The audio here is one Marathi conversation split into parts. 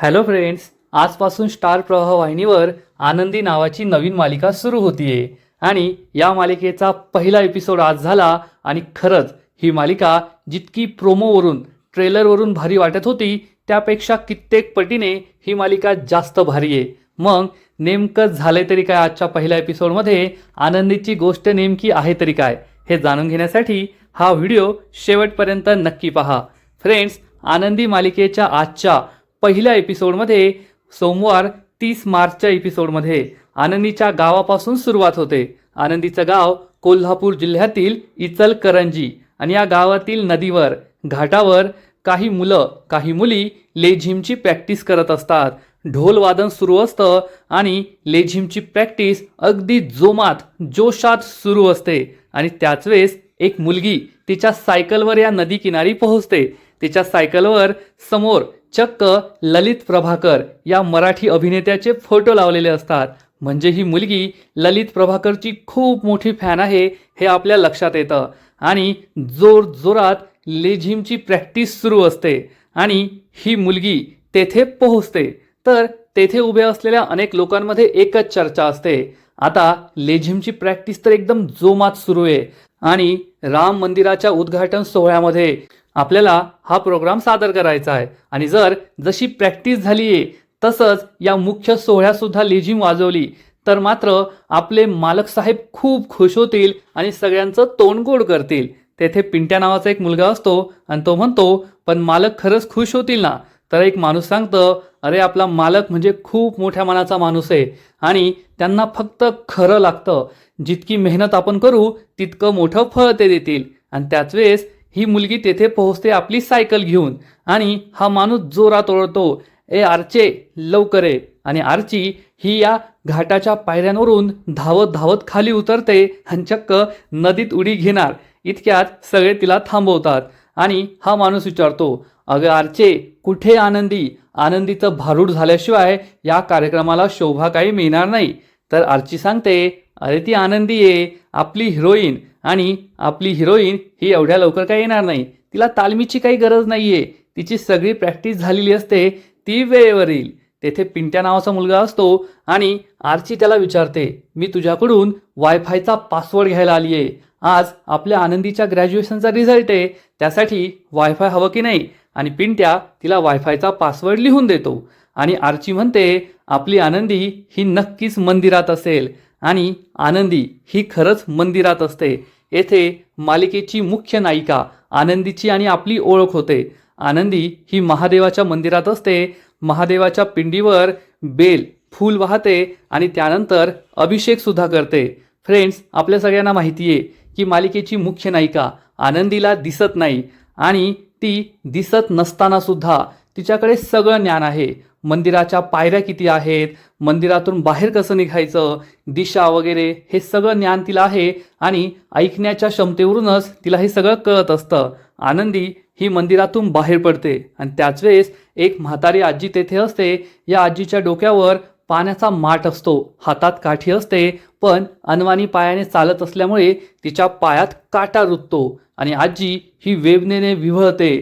हॅलो फ्रेंड्स, आजपासून स्टार प्रवाह वाहिनीवर आनंदी नावाची नवीन मालिका सुरू होतीये आणि या मालिकेचा पहिला एपिसोड आज झाला आणि खरंच ही मालिका जितकी प्रोमोवरून ट्रेलरवरून भारी वाटत होती त्यापेक्षा कित्येक पटीने ही मालिका जास्त भारी आहे. मग नेमकं झाले तरी काय आजच्या पहिल्या एपिसोडमध्ये, आनंदीची गोष्ट नेमकी आहे तरी काय हे जाणून घेण्यासाठी हा व्हिडिओ शेवटपर्यंत नक्की पहा. फ्रेंड्स, आनंदी मालिकेच्या आजच्या पहिल्या एपिसोडमध्ये सोमवार 30 मार्चच्या एपिसोडमध्ये आनंदीच्या गावापासून सुरुवात होते. आनंदीचं गाव कोल्हापूर जिल्ह्यातील इचलकरंजी आणि या गावातील नदीवर घाटावर काही मुलं काही मुली लेझिमची प्रॅक्टिस करत असतात. ढोल वादन सुरू असतं आणि लेझिमची प्रॅक्टिस अगदी जोशात सुरू असते आणि त्याच वेळेस एक मुलगी तिच्या सायकलवर या नदी किनारी पोहोचते. तिच्या सायकलवर समोर चक्क ललित प्रभाकर या मराठी अभिनेत्याचे फोटो लावलेले असतात. म्हणजे ही मुलगी ललित प्रभाकरची खूप मोठी फॅन आहे हे आपल्या लक्षात येतं आणि जोरात लेझिमची प्रॅक्टिस सुरू असते आणि ही मुलगी तेथे पोहोचते. तर तेथे उभे असलेल्या अनेक लोकांमध्ये एकच चर्चा असते, आता लेझिमची प्रॅक्टिस तर एकदम जोमात सुरू आहे आणि राम मंदिराच्या उद्घाटन सोहळ्यामध्ये आपल्याला हा प्रोग्राम सादर करायचा आहे आणि जशी प्रॅक्टिस झाली आहे तसंच या मुख्य सोहळ्यात सुद्धा लेझिम वाजवली तर मात्र आपले मालक साहेब खूप खुश होतील आणि सगळ्यांचं तोंड गोड करतील. तेथे पिंट्या नावाचा एक मुलगा असतो आणि तो म्हणतो, पण मालक खरंच खुश होतील ना? तर एक माणूस सांगतं, अरे आपला मालक म्हणजे खूप मोठ्या मनाचा माणूस आहे आणि त्यांना फक्त खरं लागतं. जितकी मेहनत आपण करू तितकं मोठं फळ ते देतील. आणि त्याच वेळेस ही मुलगी तेथे पोहोचते आपली सायकल घेऊन आणि हा माणूस जोरात ओरडतो, ए आर्चे लवकर ये. आणि आर्ची ही या घाटाच्या पायऱ्यांवरून धावत खाली उतरते आणि चक्क नदीत उडी घेणार इतक्यात सगळे तिला थांबवतात आणि हा माणूस विचारतो, अगं आर्चे कुठे आनंदी? आनंदीचं भारूड झाल्याशिवाय या कार्यक्रमाला शोभा काही मिळणार नाही. तर आर्ची सांगते, अरे ती आनंदी आहे आपली हिरोईन आणि आपली हिरोईन ही एवढ्या लवकर काय येणार नाही. तिला तालमीची काही गरज नाहीये, तिची सगळी प्रॅक्टिस झालेली असते, ती वेळेवर येईल. तेथे पिंट्या नावाचा मुलगा असतो आणि आर्ची त्याला विचारते, मी तुझ्याकडून वायफायचा पासवर्ड घ्यायला आली आहे. आज आपल्या आनंदीच्या ग्रॅज्युएशनचा रिझल्ट आहे, त्यासाठी वायफाय हवं की नाही? आणि पिंट्या तिला वायफायचा पासवर्ड लिहून देतो आणि आर्ची म्हणते, आपली आनंदी ही नक्कीच मंदिरात असेल. आणि आनंदी ही खरंच मंदिरात असते. येथे मालिकेची मुख्य नायिका आनंदीची आणि आपली ओळख होते. आनंदी ही महादेवाच्या मंदिरात असते. महादेवाच्या पिंडीवर बेल फूल वाहते आणि त्यानंतर अभिषेक सुद्धा करते. फ्रेंड्स, आपल्या सगळ्यांना माहिती आहे की मालिकेची मुख्य नायिका आनंदीला दिसत नाही आणि ती दिसत नसताना सुद्धा तिच्याकडे सगळं ज्ञान आहे. मंदिराच्या पायऱ्या किती आहेत, मंदिरातून बाहेर कसं निघायचं, दिशा वगैरे हे सगळं ज्ञान तिला आहे आणि ऐकण्याच्या क्षमतेवरूनच तिला हे सगळं कळत असतं. आनंदी ही मंदिरातून बाहेर पडते आणि त्याच वेळेस एक म्हातारी आजी तेथे असते. या आजीच्या डोक्यावर पाण्याचा माठ असतो, हातात काठी असते, पण अनवाणी पायाने चालत असल्यामुळे तिच्या पायात काटा रुततो आणि आजी ही वेदनेने विव्हळते.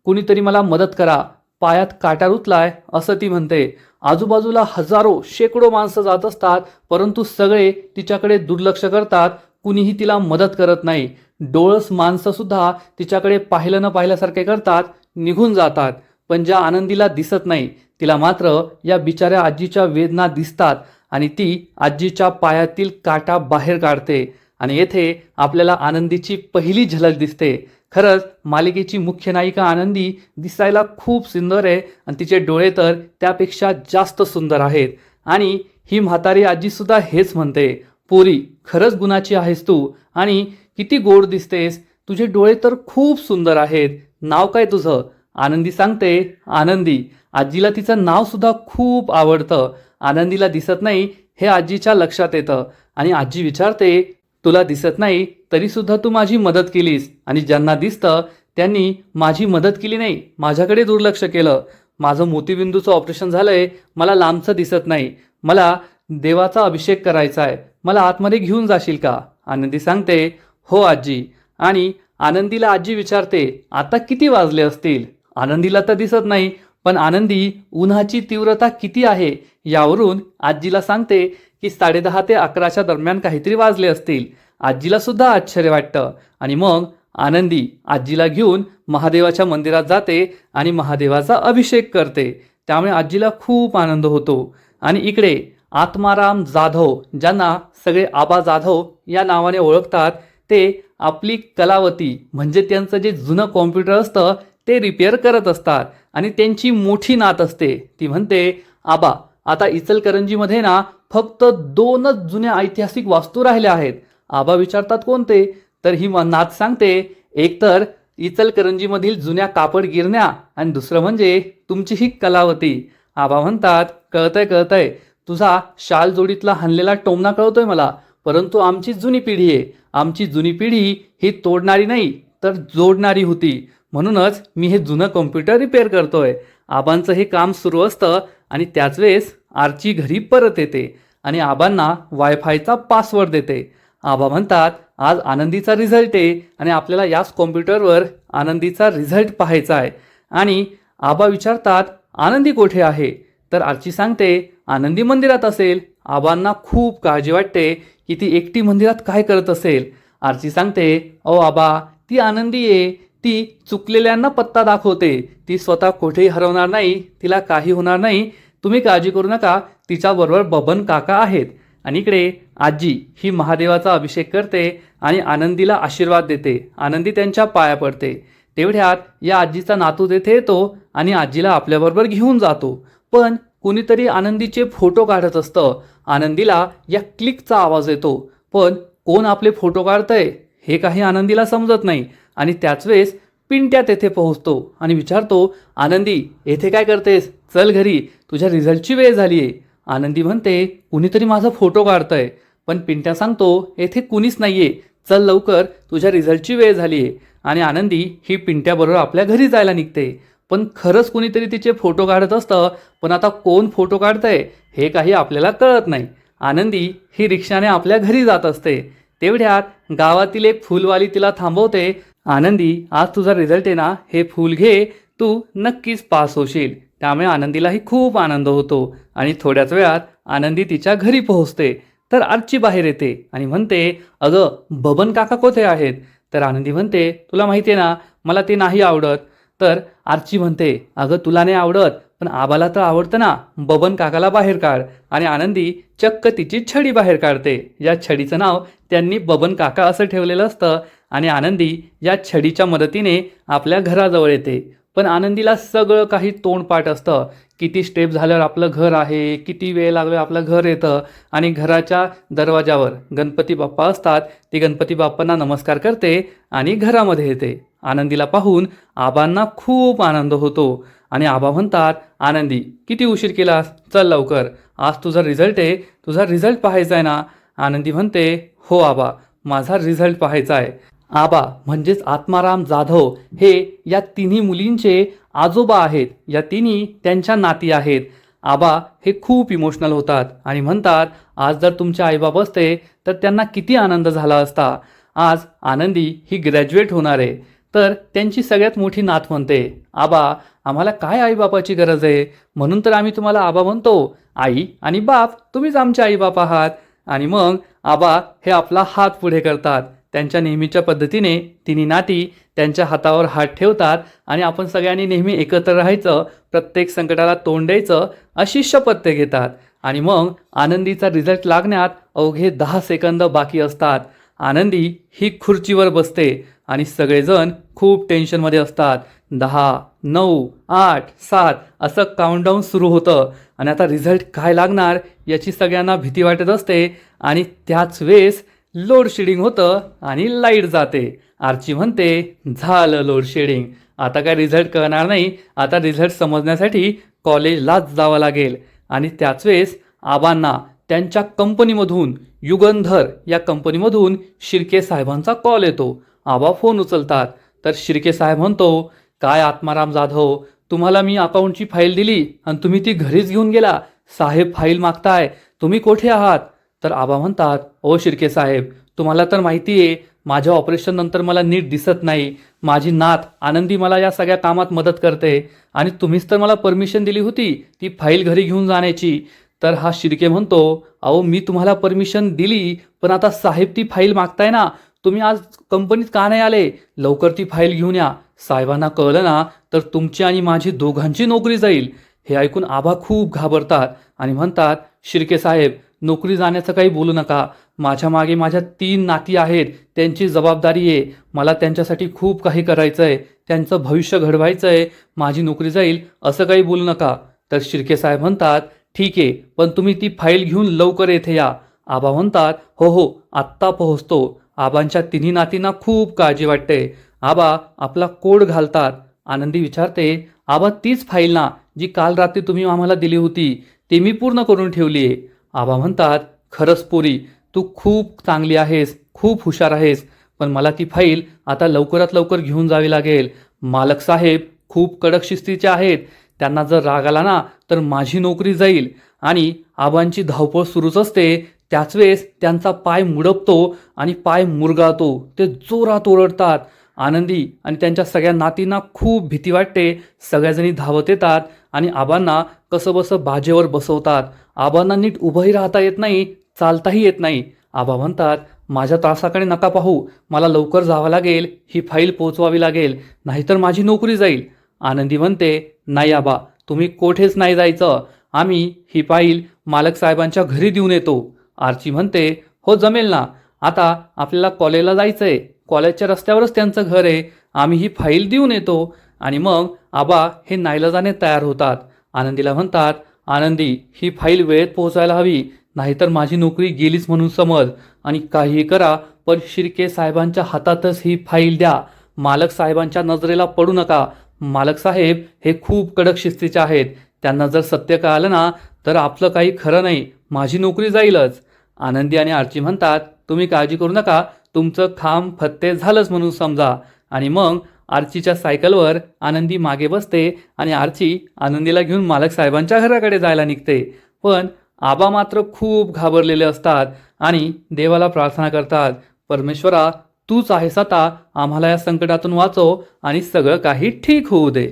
कुणीतरी मला मदत करा, पायात काटा रुतलाय असं ती म्हणते. आजूबाजूला हजारो शेकडो माणसं जात असतात, परंतु सगळे तिच्याकडे दुर्लक्ष करतात, कुणीही तिला मदत करत नाही. डोळस माणसं सुद्धा तिच्याकडे पाहिलं न पाहिल्यासारखे करतात, निघून जातात. पण ज्या आनंदीला दिसत नाही तिला मात्र या बिचाऱ्या आजीच्या वेदना दिसतात आणि ती आजीच्या पायातील काटा बाहेर काढते आणि येथे आपल्याला आनंदीची पहिली झलक दिसते. खरंच मालिकेची मुख्य नायिका आनंदी दिसायला खूप सुंदर आहे आणि तिचे डोळे तर त्यापेक्षा जास्त सुंदर आहेत. आणि ही म्हातारी आजी सुद्धा हेच म्हणते, पोरी खरंच गुणाची आहेस तू आणि किती गोड दिसतेस, तुझे डोळे तर खूप सुंदर आहेत. नाव काय तुझं? आनंदी सांगते, आनंदी. आजीला तिचं नाव सुद्धा खूप आवडतं. आनंदीला दिसत नाही हे आजीच्या लक्षात येतं आणि आजी विचारते, तुला दिसत नाही तरी सुद्धा तू माझी मदत केलीस आणि ज्यांना दिसतं त्यांनी माझी मदत केली नाही, माझ्याकडे दुर्लक्ष केलं. माझं मोतीबिंदूचं ऑपरेशन झालंय, मला लांबचं दिसत नाही, मला देवाचा अभिषेक करायचा आहे, मला आतमध्ये घेऊन जाशील का? आनंदी सांगते, हो आजी. आणि आनंदीला आजी विचारते, आता किती वाजले असतील? आनंदीला तर दिसत नाही, पण आनंदी उन्हाची तीव्रता किती आहे यावरून आजीला सांगते की 10:30 ते 11च्या दरम्यान काहीतरी वाजले असतील. आजीला सुद्धा आश्चर्य वाटतं आणि मग आनंदी आजीला घेऊन महादेवाच्या मंदिरात जाते आणि महादेवाचा अभिषेक करते. त्यामुळे आजीला खूप आनंद होतो. आणि इकडे आत्माराम जाधव, ज्यांना सगळे आबा जाधव या नावाने ओळखतात, ते आपली कलावती म्हणजे त्यांचं जे जुनं कॉम्प्युटर असतं ते रिपेअर करत असतात. आणि त्यांची मोठी नात असते. ती म्हणते, आबा आता इचलकरंजीमध्ये ना फक्त 2च जुन्या ऐतिहासिक वास्तू राहिल्या आहेत. आबा विचारतात कोणते? तर ही नात सांगते, एक तर इचलकरंजीमधील जुन्या कापड गिरण्या आणि दुसरं म्हणजे तुमची ही कलावती. आबा म्हणतात, कळतंय, तुझा शाल जोडीतला हाणलेला टोमणा कळतोय मला, परंतु आमची जुनी पिढी आहे. आमची जुनी पिढी ही तोडणारी नाही तर जोडणारी होती, म्हणूनच मी हे जुनं कॉम्प्युटर रिपेअर करतोय. आबांचं हे काम सुरू असतं आणि त्याच वेळेस आरची घरी परत येते आणि आबांना वायफायचा पासवर्ड देते. आबा म्हणतात, आज आनंदीचा रिझल्ट आहे आणि आपल्याला याच कॉम्प्युटरवर आनंदीचा रिझल्ट पाहायचा आहे. आणि आबा विचारतात, आनंदी कुठे आहे? तर आरची सांगते, आनंदी मंदिरात असेल. आबांना खूप काळजी वाटते की ती एकटी मंदिरात काय करत असेल. आरची सांगते, ओ आबा, ती आनंदी आहे. ती चुकलेल्यांना पत्ता दाखवते. ती स्वतः कुठेही हरवणार नाही. तिला काही होणार नाही. तुम्ही काळजी करू नका. तिच्याबरोबर बबन काका आहेत. आणि इकडे आजी ही महादेवाचा अभिषेक करते आणि आनंदीला आशीर्वाद देते. आनंदी त्यांच्या पाया पडते. तेवढ्यात या आजीचा नातू तेथे येतो आणि आजीला आपल्याबरोबर घेऊन जातो. पण कुणीतरी आनंदीचे फोटो काढत असतं. आनंदीला या क्लिकचा आवाज येतो. पण कोण आपले फोटो काढतंय हे काही आनंदीला समजत नाही. आणि त्याच वेळेस पिंट्या तेथे पोहोचतो आणि विचारतो, आनंदी येथे काय करतेस? चल घरी, तुझ्या रिझल्टची वेळ झाली आहे. आनंदी म्हणते, कुणीतरी माझा फोटो काढतंय. पण पिंट्या सांगतो, येथे कुणीच नाहीये, चल लवकर, तुझ्या रिझल्टची वेळ झाली आहे. आणि आनंदी ही पिंट्याबरोबर आपल्या घरी जायला निघते. पण खरंच कुणीतरी तिचे फोटो काढत असतं. पण आता कोण फोटो काढतंय हे काही आपल्याला कळत नाही. आनंदी ही रिक्षाने आपल्या घरी जात असते. तेवढ्यात गावातील एक फुलवाली तिला थांबवते. आनंदी, आज तुझा रिझल्ट आहे ना, हे फूल घे, तू नक्कीच पास होशील. त्यामुळे आनंदीलाही खूप आनंद होतो. आणि थोड्याच वेळात आनंदी तिच्या घरी पोहोचते. तर आरची बाहेर येते आणि म्हणते, अगं बबन काका कोठे आहेत? तर आनंदी म्हणते, तुला माहिती आहे ना, मला ते नाही आवडत. तर आरची म्हणते, अगं तुला नाही आवडत, पण आबाला तर आवडतं ना, बबन काकाला बाहेर काढ. आणि आनंदी चक्क तिची छडी बाहेर काढते. या छडीचं नाव त्यांनी बबन काका असं ठेवलेलं असतं. आणि आनंदी या छडीच्या मदतीने आपल्या घराजवळ येते. पण आनंदीला सगळं काही तोंडपाठ असतं. किती स्टेप झाल्यावर आपलं घर आहे, किती वेळ लागलो आपलं घर येतं. आणि घराच्या दरवाजावर गणपती बाप्पा असतात. ती गणपती बाप्पांना नमस्कार करते आणि घरामध्ये येते. आनंदीला पाहून आबांना खूप आनंद होतो. आणि आबा म्हणतात, आनंदी किती उशीर केलास? चल लवकर, आज तुझा रिझल्ट आहे, तुझा रिझल्ट पाहायचा आहे ना? आनंदी म्हणते, हो आबा, माझा रिझल्ट पाहायचा आहे. आबा म्हणजेच आत्माराम जाधव हे या तिन्ही मुलींचे आजोबा आहेत. या तिन्ही त्यांच्या नाती आहेत. आबा हे खूप इमोशनल होतात आणि म्हणतात, आज जर तुमचे आईबाप असते तर त्यांना किती आनंद झाला असता. आज आनंदी ही ग्रॅज्युएट होणार आहे. तर त्यांची सगळ्यात मोठी नात म्हणते, आबा आम्हाला काय आईबापाची गरज आहे, म्हणून तर आम्ही तुम्हाला आबा म्हणतो. आई आणि बाप तुम्हीच आमचे आईबाप आहात. आणि मग आबा हे आपला हात पुढे करतात. त्यांच्या नेहमीच्या पद्धतीने तिन्ही नाती त्यांच्या हातावर हात ठेवतात आणि आपण सगळ्यांनी नेहमी एकत्र राहायचं, प्रत्येक संकटाला तोंड द्यायचं अशी शपथ ते घेतात. आणि मग आनंदीचा रिझल्ट लागण्यात अवघे 10 सेकंद बाकी असतात. आनंदी ही खुर्चीवर बसते आणि सगळेजण खूप टेन्शनमध्ये असतात. 10, 9, 8, 7 असं काउंटडाऊन सुरू होतं. आणि आता रिझल्ट काय लागणार याची सगळ्यांना भीती वाटत असते. आणि त्याच वेळेस लोड शेडिंग होतं आणि लाईट जाते. आरची म्हणते, झालं लोड शेडिंग, आता काय रिझल्ट कळणार नाही. आता रिझल्ट समजण्यासाठी कॉलेजलाच जावं लागेल. आणि त्याच वेळेस आबांना त्यांच्या कंपनीमधून, युगंधर या कंपनीमधून शिर्के साहेबांचा कॉल येतो. आबा फोन उचलतात. तर शिर्के साहेब म्हणतो, काय आत्माराम जाधव, तुम्हाला मी अकाउंटची फाईल दिली आणि तुम्ही ती घरीच घेऊन गेला. साहेब फाईल मागताय, तुम्ही कोठे आहात? तर आबा म्हणतात, ओ शिर्के साहेब, तुम्हाला तर माहिती आहे माझ्या ऑपरेशन नंतर मला नीट दिसत नाही, माझी नात आनंदी मला या सगळ्या कामात मदत करते आणि तुम्हीच तर मला परमिशन दिली होती ती फाईल घरी घेऊन जाण्याची. तर हा शिर्के म्हणतो, अहो मी तुम्हाला परमिशन दिली, पण आता साहेब ती फाईल मागताय ना, तुम्ही आज कंपनीत का नाही आले, लवकर ती फाईल घेऊन या. साहेबांना कळलं ना तर तुमची आणि माझी दोघांची नोकरी जाईल. हे ऐकून आबा खूप घाबरतात आणि म्हणतात, शिर्के साहेब नोकरी जाण्याचं काही बोलू नका, माझ्या मागे माझ्या 3 नाती आहेत, त्यांची जबाबदारी आहे, मला त्यांच्यासाठी खूप काही करायचं आहे, त्यांचं भविष्य घडवायचं आहे, माझी नोकरी जाईल असं काही बोलू नका. तर शिर्के साहेब म्हणतात, ठीक आहे, पण तुम्ही ती फाईल घेऊन लवकर येथे या. आबा म्हणतात, हो हो आत्ता पोहोचतो. आबांच्या 3 नातींना खूप काळजी वाटते. आबा आपला कोड घालतात. आनंदी विचारते, आबा तीच फाईल ना जी काल रात्री तुम्ही आम्हाला दिली होती, ती मी पूर्ण करून ठेवली आहे. आबा म्हणतात, खरंच पोरी तू खूप चांगली आहेस, खूप हुशार आहेस, पण मला ती फाईल आता लवकरात लवकर घेऊन जावी लागेल. मालक साहेब खूप कडक शिस्तीचे आहेत, त्यांना जर राग आला ना तर माझी नोकरी जाईल. आणि आबांची धावपळ सुरूच असते, त्याच वेळेस त्यांचा पाय मुडपतो आणि पाय मुरगाळतो, ते जोरात ओरडतात. आनंदी आणि त्यांच्या सगळ्या नातींना खूप भीती वाटते. सगळ्याजणी धावत येतात आणि आबांना कसंबसं बाजेवर बसवतात. आबांना नीट उभंही राहता येत नाही, चालताही येत नाही. आबा म्हणतात, माझ्या त्रासाकडे नका पाहू, मला लवकर जावं लागेल, ही फाईल पोचवावी लागेल, नाहीतर माझी नोकरी जाईल. आनंदी म्हणते, नाही आबा तुम्ही कोठेच नाही जायचं, आम्ही ही फाईल मालक साहेबांच्या घरी देऊन येतो. आर्ची म्हणते, हो जमेल ना, आता आपल्याला कॉलेजला जायचं आहे, कॉलेजच्या रस्त्यावरच त्यांचं घर आहे, आम्ही ही फाईल देऊन येतो. आणि मग आबा हे नाईलाजाने तयार होतात. आनंदीला म्हणतात, आनंदी ही फाईल वेळेत पोहोचायला हवी, नाहीतर माझी नोकरी गेलीच म्हणून समज, आणि काहीही करा पण शिर्के साहेबांच्या हातातच ही फाईल द्या, मालक साहेबांच्या नजरेला पडू नका. मालक साहेब हे खूप कडक शिस्तीचे आहेत, त्यांना जर सत्य कळालं ना तर आपलं काही खरं नाही, माझी नोकरी जाईलच. आनंदी आणि आर्ची म्हणतात, तुम्ही काळजी करू नका, तुमचं खांब फत्ते झालंच म्हणून समजा. आणि मग आर्चीच्या सायकलवर आनंदी मागे बसते आणि आर्ची आनंदीला घेऊन मालक साहेबांच्या घराकडे जायला निघते. पण आबा मात्र खूप घाबरलेले असतात आणि देवाला प्रार्थना करतात, परमेश्वरा तूच आहेस, आता आम्हाला या संकटातून वाचव आणि सगळं काही ठीक होऊ दे.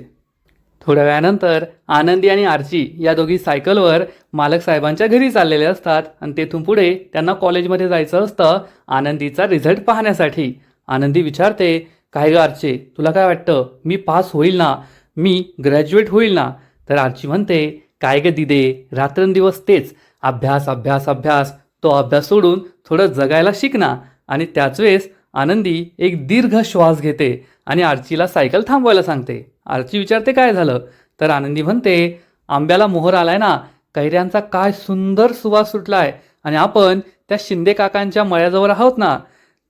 थोड्या वेळानंतर आनंदी आणि आर्ची या दोघी सायकलवर मालक साहेबांच्या घरी चाललेले असतात आणि तेथून पुढे त्यांना कॉलेजमध्ये जायचं असतं आनंदीचा रिझल्ट पाहण्यासाठी. आनंदी विचारते, काय ग आर्ची, तुला काय वाटतं, मी पास होईल ना, मी ग्रॅज्युएट होईल ना? तर आर्ची म्हणते, काय ग दिदे, रात्रंदिवस तेच अभ्यास अभ्यास अभ्यास, तो अभ्यास सोडून थोडं जगायला शिक ना. आणि त्याच वेळेस आनंदी एक दीर्घ श्वास घेते आणि आर्चीला सायकल थांबवायला सांगते. आर्ची विचारते, काय झालं? तर आनंदी म्हणते, आंब्याला मोहर आलाय ना, कैऱ्यांचा काय सुंदर सुवास सुटलाय आणि आपण त्या शिंदे काकांच्या मळ्याजवळ आहोत ना.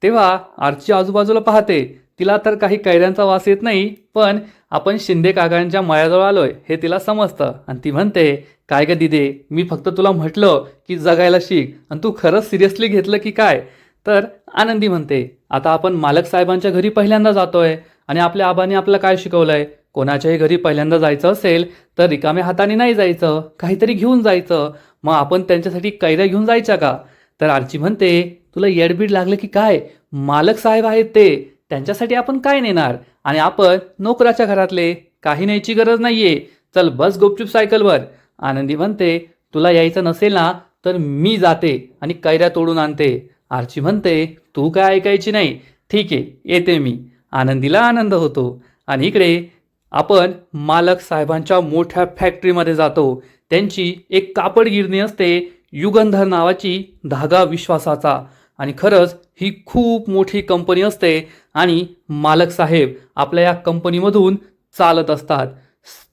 तेव्हा आर्ची आजूबाजूला पाहते, तिला तर काही कैऱ्यांचा वास येत नाही, पण आपण शिंदे काकांच्या मळ्याजवळ आलोय हे तिला समजतं. आणि ती म्हणते, काय ग दिदे, मी फक्त तुला म्हटलं की जगायला शिक आणि तू खरंच सिरियसली घेतलं की काय? तर आनंदी म्हणते, आता आपण मालक साहेबांच्या घरी पहिल्यांदा जातोय आणि आपल्या आबांनी आपल्याला काय शिकवलंय, कोणाच्याही घरी पहिल्यांदा जायचं असेल तर रिकाम्या हाताने नाही जायचं, काहीतरी घेऊन जायचं. मग आपण त्यांच्यासाठी कैऱ्या घेऊन जायच्या का? तर आर्ची म्हणते, तुला येडबीड लागलं की काय, मालक साहेब आहेत ते, त्यांच्यासाठी आपण काय नेणार, आणि आपण नोकराच्या घरातले, काही न्यायची गरज नाहीये, चल बस गुपचूप सायकलवर. आनंदी म्हणते, तुला यायचं नसेल ना तर मी जाते आणि कैऱ्या तोडून आणते. आर्ची म्हणते, तू काय ऐकायची नाही, ठीक आहे येते मी. आनंदीला आनंद होतो. आणि इकडे आपण मालक साहेबांच्या मोठ्या फॅक्टरीमध्ये जातो. त्यांची एक कापड गिरणी असते, युगंधर नावाची, धागा विश्वासाचा. आणि खरंच ही खूप मोठी कंपनी असते आणि मालक साहेब आपल्या या कंपनीमधून चालत असतात.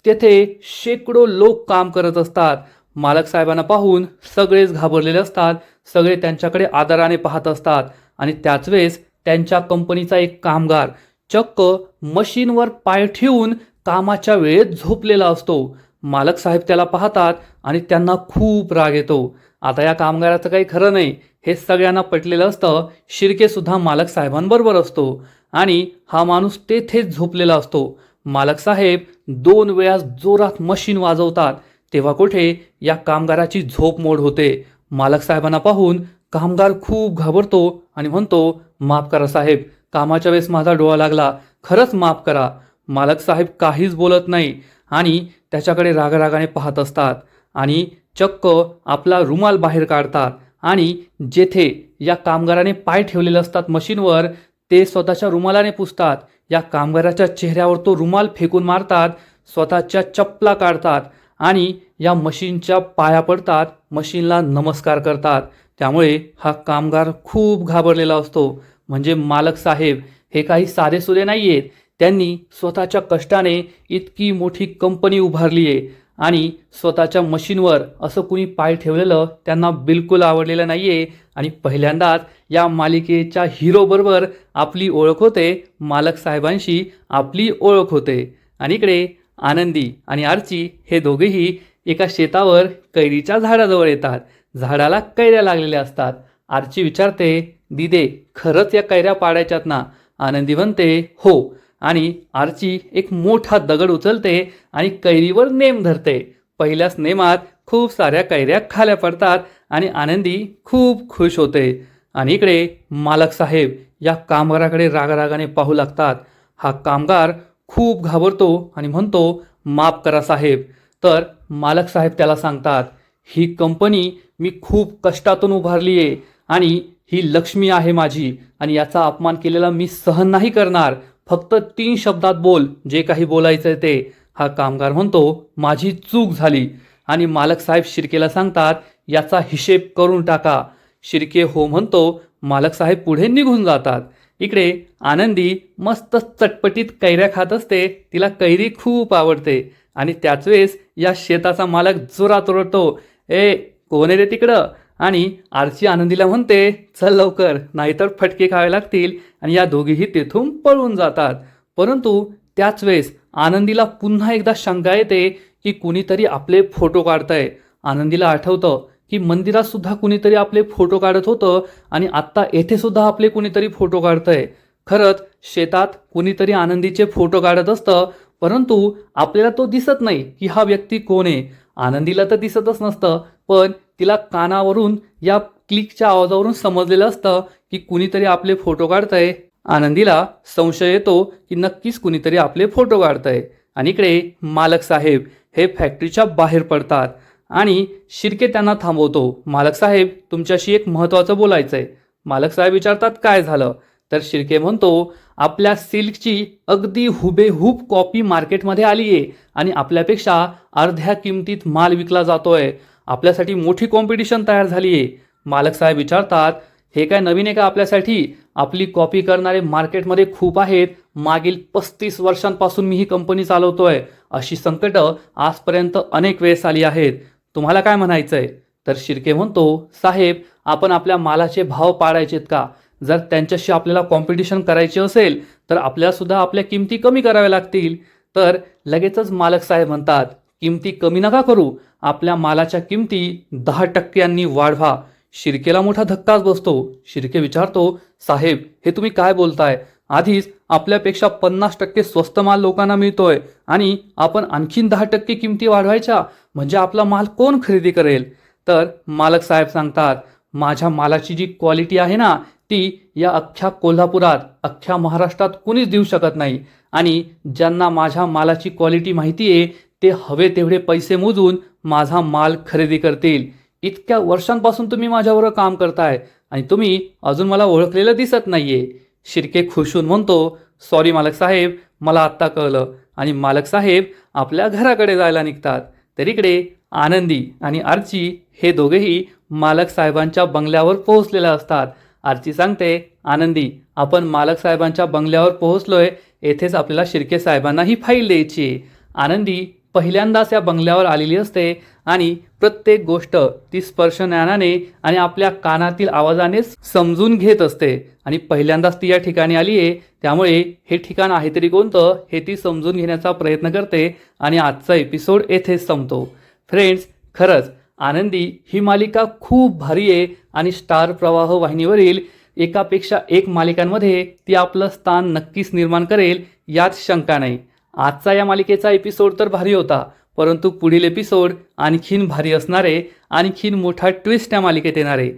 तेथे शेकडो लोक काम करत असतात. मालक साहेबांना पाहून सगळेच घाबरलेले असतात, सगळे त्यांच्याकडे आदराने पाहत असतात. आणि त्याच वेळेस त्यांच्या कंपनीचा एक कामगार चक्क मशीनवर पाय ठेवून कामाच्या वेळेत झोपलेला असतो. मालक साहेब त्याला पाहतात आणि त्यांना खूप राग येतो. आता या कामगाराचं काही खरं नाही, हे सगळ्यांना पटलेलं असतं. शिर्के सुद्धा मालक साहेबांबरोबर असतो आणि हा माणूस तेथेच झोपलेला असतो. मालक साहेब 2 वेळा जोरात मशीन वाजवतात, तेव्हा कुठे या कामगाराची झोप मोड होते. मालक साहेबांना पाहून कामगार खूप घाबरतो आणि म्हणतो, माफ करा साहेब, कामाच्या वेळेस माझा डोळा लागला, खरंच माफ करा. मालक साहेब काहीच बोलत नाही आणि त्याच्याकडे रागारागाने पाहत असतात आणि चक्क आपला रुमाल बाहेर काढतात आणि जेथे या कामगाराने पाय ठेवलेले असतात मशीनवर, ते स्वतःच्या रुमालाने पुसतात. या कामगाराच्या चेहऱ्यावर तो रुमाल फेकून मारतात, स्वतःच्या चपला काढतात आणि या मशीनच्या पाया पडतात, मशीनला नमस्कार करतात. त्यामुळे हा कामगार खूप घाबरलेला असतो. म्हणजे मालक साहेब हे काही साधेसुधे नाही आहेत. त्यांनी स्वतःच्या कष्टाने इतकी मोठी कंपनी उभारली आहे आणि स्वतःच्या मशीनवर असं कुणी पाय ठेवलेलं त्यांना बिलकुल आवडलेलं नाही आहे. आणि पहिल्यांदाच या मालिकेच्या हिरोबरोबर आपली ओळख होते, मालक साहेबांशी आपली ओळख होते. आणि इकडे आनंदी आणि आर्ची हे दोघेही एका शेतावर कैरीच्या झाडाजवळ येतात. झाडाला कैऱ्या लागलेल्या असतात. आर्ची विचारते, दिदे खरंच या कैऱ्या पाडायच्यात ना? आनंदी म्हणते, हो. आणि आर्ची एक मोठा दगड उचलते आणि कैरीवर नेम धरते. पहिल्याच नेमात खूप साऱ्या कैऱ्या खाल्या पडतात आणि आनंदी खूप खुश होते. आणि इकडे मालक साहेब या कामगाराकडे रागारागाने पाहू लागतात. हा कामगार खूप घाबरतो आणि म्हणतो, माफ करा साहेब. तर मालक साहेब त्याला सांगतात, ही कंपनी मी खूप कष्टातून उभारली आहे आणि ही लक्ष्मी आहे माझी आणि याचा अपमान केलेला मी सहन नाही करणार. फक्त 3 शब्दात बोल, जे काही बोलायचं ते. हा कामगार म्हणतो, माझी चूक झाली. आणि मालक साहेब शिर्केला सांगतात, याचा हिशेब करून टाका. शिर्के हो म्हणतो. मालक साहेब पुढे निघून जातात. इकडे आनंदी मस्त चटपटीत कैऱ्या खात असते. तिला कैरी खूप आवडते आणि त्याच वेळेस या शेताचा मालक जोरात ओरडतो, ए कोण आहे रे तिकडं? आणि आर्ची आनंदीला म्हणते, चल लवकर, नाहीतर फटके खावे लागतील. आणि या दोघीही तेथून पळून जातात. परंतु त्याच वेळेस आनंदीला पुन्हा एकदा शंका येते की कुणीतरी आपले फोटो काढतंय. आनंदीला आठवतं की मंदिरात सुद्धा कुणीतरी आपले फोटो काढत होतं आणि आत्ता येथे सुद्धा आपले कुणीतरी फोटो काढतंय. खरंच शेतात कुणीतरी आनंदीचे फोटो काढत असतं, परंतु आपल्याला तो दिसत नाही की हा व्यक्ती कोण आहे. आनंदीला तर दिसतच नसतं, पण तिला कानावरून या क्लिकच्या आवाजावरून समजलेलं असतं की कुणीतरी आपले फोटो काढतंय. आनंदीला संशय येतो की नक्कीच कुणीतरी आपले फोटो काढतंय. आणि इकडे मालक साहेब हे फॅक्टरीच्या बाहेर पडतात आणि शिर्के त्यांना थांबवतो. मालक साहेब तुमच्याशी एक महत्त्वाचं बोलायचं आहे. मालक साहेब विचारतात, काय झालं? तर शिर्के म्हणतो, आपल्या सिल्कची अगदी हुबेहूब कॉपी मार्केटमध्ये आली आहे आणि आपल्यापेक्षा अर्ध्या किमतीत माल विकला जातोय. आपल्यासाठी मोठी कॉम्पिटिशन तयार झाली आहे. मालक साहेब विचारतात, हे काय नवीन आहे का आपल्यासाठी? आपली कॉपी करणारे मार्केटमध्ये खूप आहेत. मागील 35 वर्षांपासून मी ही कंपनी चालवतोय. अशी संकटं आजपर्यंत अनेक वेळेस आली आहेत. तुम्हाला काय म्हणायचंय? तर शिर्के म्हणतो, साहेब आपण आपल्या मालाचे भाव पाडायचेत का? जर त्यांच्याशी आपल्याला कॉम्पिटिशन करायची असेल तर आपल्याला सुद्धा आपल्या किमती कमी कराव्या लागतील. तर लगेचच मालक साहेब म्हणतात, किमती कमी नका करू, आपल्या मालाच्या किमती 10% वाढवा. शिर्केला मोठा धक्काच बसतो. शिर्के विचारतो, साहेब हे तुम्ही काय बोलताय? आधीच आपल्यापेक्षा 50% स्वस्त माल लोकांना मिळतोय आणि आपण आणखीन 10% किमती वाढवायच्या, म्हणजे आपला माल कोण खरेदी करेल? तर मालक साहेब सांगतात, माझ्या मालाची जी क्वालिटी आहे ना, ती या अख्ख्या कोल्हापुरात, अख्ख्या महाराष्ट्रात कुणीच देऊ शकत नाही. आणि ज्यांना माझ्या मालाची क्वालिटी माहिती आहे ते हवे तेवढे पैसे मोजून माझा माल खरेदी करतील. इतक्या वर्षांपासून तुम्ही माझ्याबरोबर काम करताय आणि तुम्ही अजून मला ओळखलेलं दिसत नाहीये. शिर्के खुशून म्हणतो, सॉरी मालक साहेब, मला आत्ता कळलं. आणि मालक साहेब आपल्या घराकडे जायला निघतात. तर इकडे आनंदी आणि आर्ची हे दोघेही मालक साहेबांच्या बंगल्यावर पोहोचलेले असतात. आर्ची सांगते, आनंदी आपण मालक साहेबांच्या बंगल्यावर पोहोचलोय, येथेच आपल्याला शिर्के साहेबांना ही फाईल द्यायची. आनंदी पहिल्यांदाच या बंगल्यावर आलेली असते आणि प्रत्येक गोष्ट ती स्पर्श ज्ञानाने आणि आपल्या कानातील आवाजानेच समजून घेत असते. आणि पहिल्यांदाच ती या ठिकाणी आली आहे, त्यामुळे हे ठिकाण आहे तरी कोणतं हे ती समजून घेण्याचा प्रयत्न करते. आणि आजचा एपिसोड येथेच संपतो. फ्रेंड्स, खरंच आनंदी ही मालिका खूप भारी आहे आणि स्टार प्रवाह वाहिनीवरील एकापेक्षा एक मालिकांमध्ये ती आपलं स्थान नक्कीच निर्माण करेल, यात शंका नाही. आजचा या मालिकेचा एपिसोड तर भारी होता, परंतु पुढील एपिसोड आणखीन भारी असणारे, आणखीन मोठा ट्विस्ट या मालिकेत येणारे.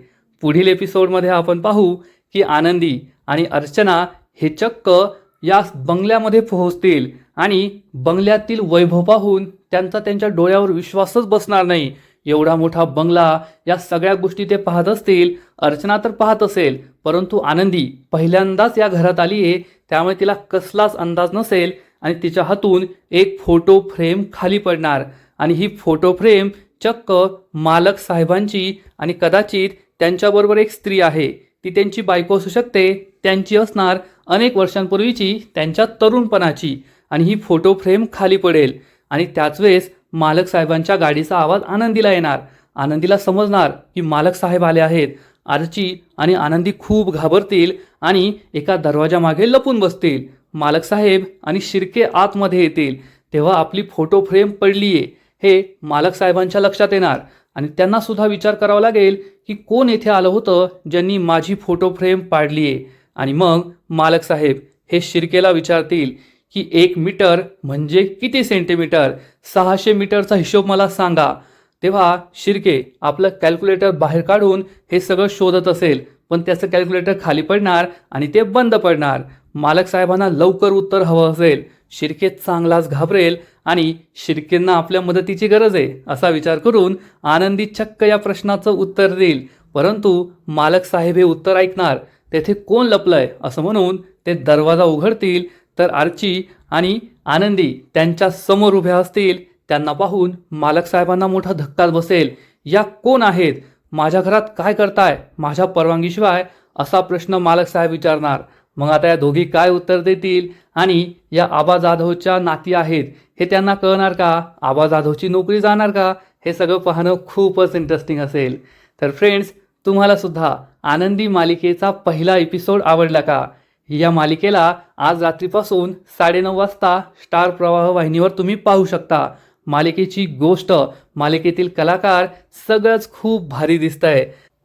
पुढील एपिसोडमध्ये आपण पाहू की आनंदी आणि अर्चना हे चक्क या बंगल्यामध्ये पोहोचतील आणि बंगल्यातील वैभव पाहून त्यांच्या डोळ्यावर विश्वासच बसणार नाही. एवढा मोठा बंगला, या सगळ्या गोष्टी ते पाहत असतील. अर्चना तर पाहत असेल, परंतु आनंदी पहिल्यांदाच या घरात आली आहे, त्यामुळे तिला कसलाच अंदाज नसेल आणि तिच्या हातून एक फोटो फ्रेम खाली पडणार आणि ही फोटो फ्रेम चक्क मालक साहेबांची आणि कदाचित त्यांच्याबरोबर एक स्त्री आहे, ती त्यांची बायको असू शकते, त्यांची असणार अनेक वर्षांपूर्वीची, त्यांच्या तरुणपणाची. आणि ही फोटो फ्रेम खाली पडेल आणि त्याच वेळेस मालक साहेबांच्या गाडीचा आवाज आनंदीला येणार. आनंदीला समजणार की मालक साहेब आले आहेत. आर्ची आणि आनंदी खूप घाबरतील आणि एका दरवाजामागे लपून बसतील. मालक साहेब आणि शिर्के आतमध्ये येतील तेव्हा आपली फोटो फ्रेम पडली आहे हे मालक साहेबांच्या लक्षात येणार आणि त्यांना सुद्धा विचार करावा लागेल की कोण येथे आलं होतं ज्यांनी माझी फोटो फ्रेम पाडली आहे. आणि मग मालक साहेब हे शिर्केला विचारतील की 1 मीटर म्हणजे किती सेंटीमीटर, 600 मीटरचा हिशोब मला सांगा. तेव्हा शिर्के आपलं कॅल्क्युलेटर बाहेर काढून हे सगळं शोधत असेल, पण त्याचं कॅल्क्युलेटर खाली पडणार आणि ते बंद पडणार. मालक साहेबांना लवकर उत्तर हवं असेल. शिर्के चांगलाच घाबरेल आणि शिर्केंना आपल्या मदतीची गरज आहे असा विचार करून आनंदी चक्क या प्रश्नाचं उत्तर देईल. परंतु मालक साहेब हे उत्तर ऐकणार. तेथे कोण लपलंय असं म्हणून ते दरवाजा उघडतील तर आर्ची आणि आनंदी त्यांच्या समोर उभ्या असतील. त्यांना पाहून मालक साहेबांना मोठा धक्काच बसेल. या कोण आहेत, माझ्या घरात काय करताय माझ्या परवानगीशिवाय, असा प्रश्न मालक साहेब विचारणार. मग आता या दोघी काय उत्तर देतील आणि या आबा जाधवच्या नाती आहेत हे त्यांना कळणार का, आबा जाधवची नोकरी जाणार का, हे सगळं पाहणं खूपच इंटरेस्टिंग असेल. तर फ्रेंड्स, तुम्हाला सुद्धा आनंदी मालिकेचा पहिला एपिसोड आवडला का? या मालिकेला आज रात्रीपासून 9:30 वाजता स्टार प्रवाह वाहिनीवर तुम्ही पाहू शकता. मालिकेची गोष्ट, मालिकेतील कलाकार सगळंच खूप भारी दिसतंय.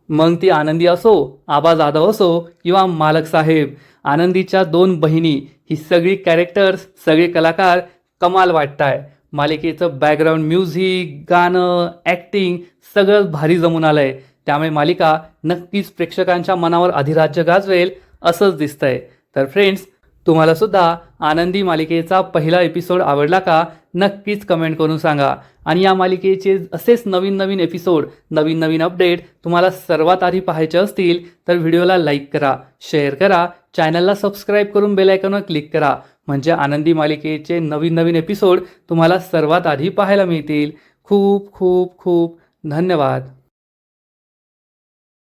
मग ती आनंदी असो, आबा जाधव असो किंवा मालक साहेब, आनंदीच्या 2 बहिणी, ही सगळी कॅरेक्टर्स, सगळे कलाकार कमाल वाटताय. मालिकेचं बॅकग्राऊंड म्युझिक, गाणं, ॲक्टिंग सगळंच भारी जमून आलंय. त्यामुळे मालिका नक्कीच प्रेक्षकांच्या मनावर अधिराज्य गाजवेल असंच दिसतंय. तर फ्रेंड्स, तुम्हाला सुद्धा आनंदी मालिकेचा पहिला एपिसोड आवडला का? नक्कीच कमेंट करून सांगा. आणि या मालिकेचे असेच नवीन एपिसोड, नवीन अपडेट तुम्हाला सर्वात आधी पाहायचे असतील तर व्हिडिओला लाईक करा, शेअर करा, चॅनलला सबस्क्राईब करून बेल आयकॉनवर क्लिक करा. म्हणजे आनंदी मालिकेचे नवीन एपिसोड तुम्हाला सर्वात आधी पाहायला मिळतील. खूप खूप खूप धन्यवाद.